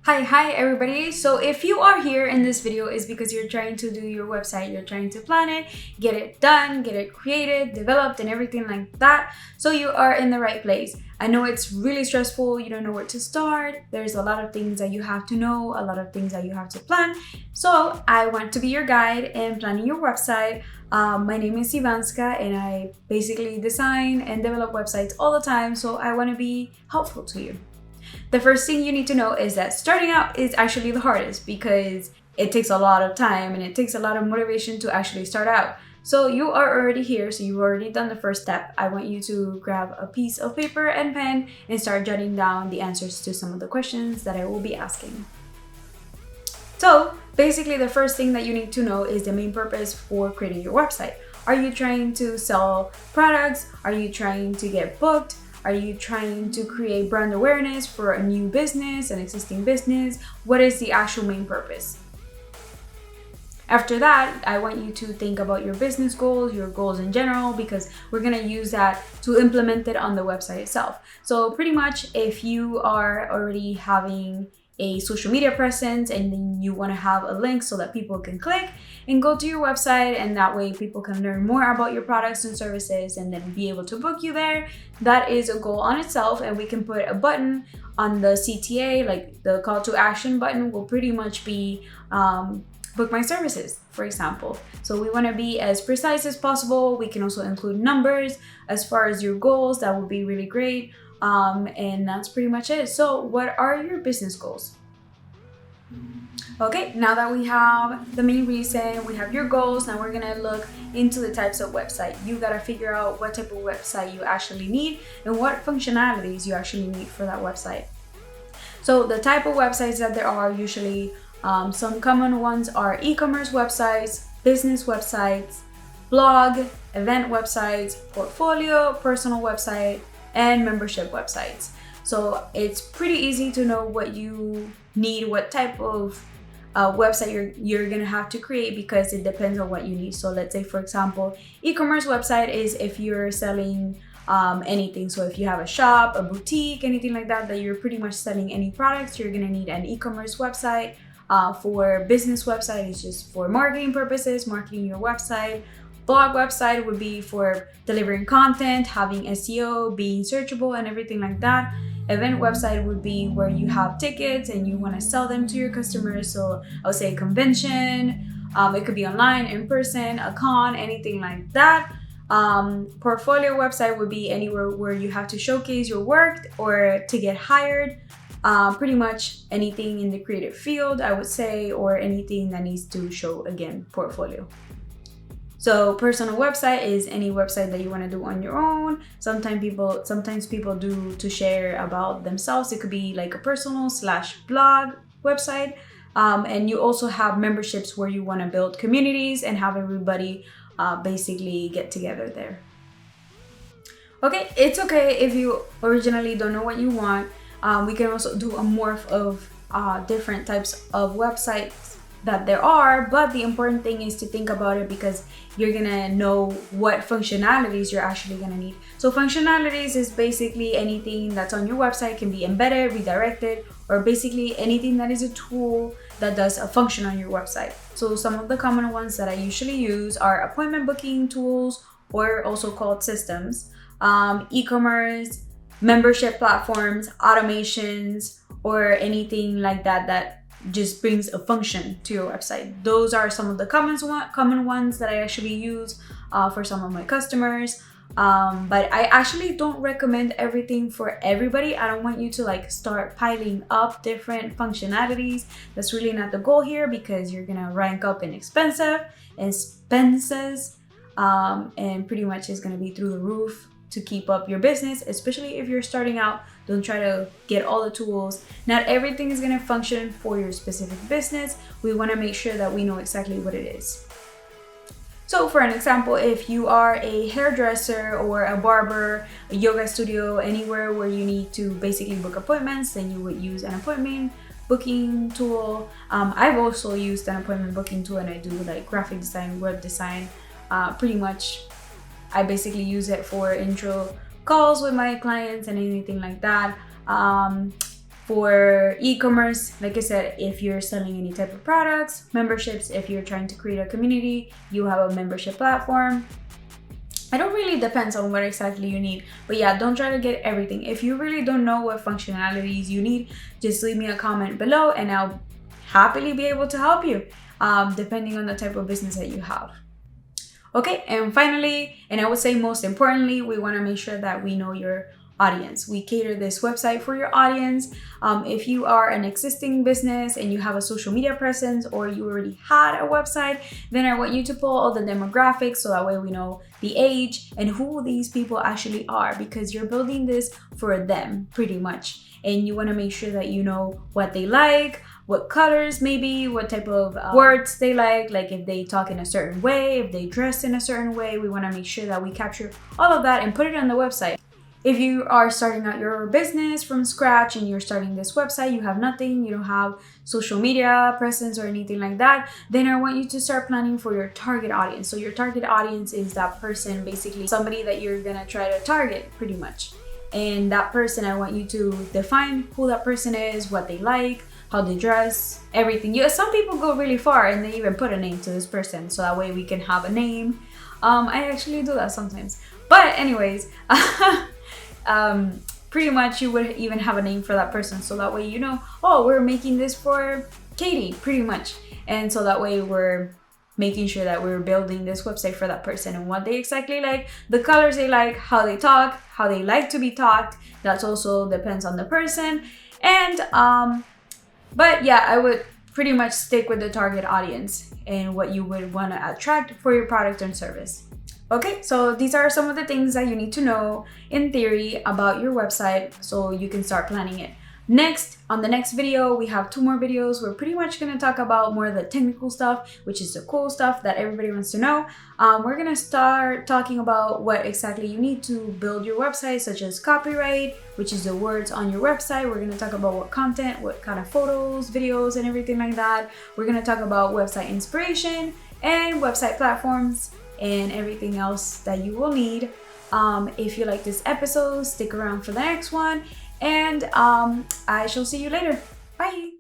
Hi everybody. So if you are here in this video is because you're trying to do your website, you're trying to plan it, get it done, get it created, developed and everything like that. So you are in the right place. I know it's really stressful, you don't know where to start. There's a lot of things that you have to know, a lot of things that you have to plan. So I want to be your guide in planning your website. My name is Ivanska and I basically design and develop websites all the time. So I want to be helpful to you. The first thing you need to know is that starting out is actually the hardest because it takes a lot of time and it takes a lot of motivation to actually start out. So you are already here, so you've already done the first step. I want you to grab a piece of paper and pen and start jotting down the answers to some of the questions that I will be asking. So basically the first thing that you need to know is the main purpose for creating your website. Are you trying to sell products? Are you trying to get booked? Are you trying to create brand awareness for a new business, an existing business? What is the actual main purpose? After that, I want you to think about your business goals, your goals in general, because we're gonna use that to implement it on the website itself. So pretty much if you are already having a social media presence and then you want to have a link so that people can click and go to your website, and that way people can learn more about your products and services and then be able to book you there. That is a goal on itself, and we can put a button on the CTA, like the call to action button will pretty much be book my services, for example. So we want to be as precise as possible. We can also include numbers as far as your goals. That would be really great. And that's pretty much it. So what are your business goals? Okay, now that we have the main reason, we have your goals, now we're gonna look into the types of website. You gotta figure out what type of website you actually need and what functionalities you actually need for that website. So the type of websites that there are usually, some common ones are e-commerce websites, business websites, blog, event websites, portfolio, personal website, and membership websites. So it's pretty easy to know what you need, what type of website you're gonna have to create, because it depends on what you need. So let's say, for example, e-commerce website is if you're selling anything. So if you have a shop, a boutique, anything like that, that you're pretty much selling any products, you're gonna need an e-commerce website. For business website, it's just for marketing purposes, marketing your website. Blog website would be for delivering content, having SEO, being searchable and everything like that. Event website would be where you have tickets and you want to sell them to your customers. So I would say a convention, it could be online, in person, a con, anything like that. Portfolio website would be anywhere where you have to showcase your work or to get hired. Pretty much anything in the creative field, I would say, or anything that needs to show, again, portfolio. So personal website is any website that you want to do on your own. Sometimes people do to share about themselves. It could be like a personal/blog website. And you also have memberships where you want to build communities and have everybody basically get together there. Okay, it's okay if you originally don't know what you want. We can also do a morph of different types of websites that there are, but the important thing is to think about it because you're gonna know what functionalities you're actually gonna need. So functionalities is basically anything that's on your website, can be embedded, redirected, or basically anything that is a tool that does a function on your website. So some of the common ones that I usually use are appointment booking tools, or also called systems, e-commerce, membership platforms, automations, or anything like that that just brings a function to your website. Those are some of the common ones that I actually use for some of my customers. But I actually don't recommend everything for everybody. I don't want you to like start piling up different functionalities. That's really not the goal here, because you're gonna rank up in expenses, and pretty much it's gonna be through the roof to keep up your business, especially if you're starting out. Don't try to get all the tools. Not everything is going to function for your specific business. We want to make sure that we know exactly what it is. So for an example, if you are a hairdresser or a barber, a yoga studio, anywhere where you need to basically book appointments, then you would use an appointment booking tool. I've also used an appointment booking tool, and I do like graphic design, web design. Pretty much I basically use it for intro calls with my clients and anything like that. For e-commerce, like I said, if you're selling any type of products, memberships, if you're trying to create a community, you have a membership platform. It don't really depends on what exactly you need, but yeah, don't try to get everything. If you really don't know what functionalities you need, just leave me a comment below and I'll happily be able to help you, depending on the type of business that you have. Okay, and finally, and I would say most importantly, we want to make sure that we know your audience. We cater this website for your audience. If you are an existing business and you have a social media presence, or you already had a website, then I want you to pull all the demographics so that way we know the age and who these people actually are, because you're building this for them pretty much. And you want to make sure that you know what they like, what colors maybe, what type of words they like if they talk in a certain way, if they dress in a certain way. We want to make sure that we capture all of that and put it on the website. If you are starting out your business from scratch and you're starting this website, you have nothing, you don't have social media presence or anything like that, then I want you to start planning for your target audience. So your target audience is that person, basically somebody that you're gonna try to target pretty much. And that person, I want you to define who that person is, what they like, how they dress, everything. Some people go really far and they even put a name to this person, so that way we can have a name. I actually do that sometimes. But anyways, pretty much you would even have a name for that person, so that way you know, oh, we're making this for Katie, pretty much. And so that way we're making sure that we're building this website for that person and what they exactly like, the colors they like, how they talk, how they like to be talked. That also depends on the person. And but yeah, I would pretty much stick with the target audience and what you would want to attract for your product and service. Okay, so these are some of the things that you need to know in theory about your website so you can start planning it. Next, on the next video, we have 2 more videos. We're pretty much going to talk about more of the technical stuff, which is the cool stuff that everybody wants to know. We're going to start talking about what exactly you need to build your website, such as copyright, which is the words on your website. We're going to talk about what content, what kind of photos, videos, and everything like that. We're going to talk about website inspiration and website platforms and everything else that you will need. If you like this episode, stick around for the next one, and I shall see you later. Bye.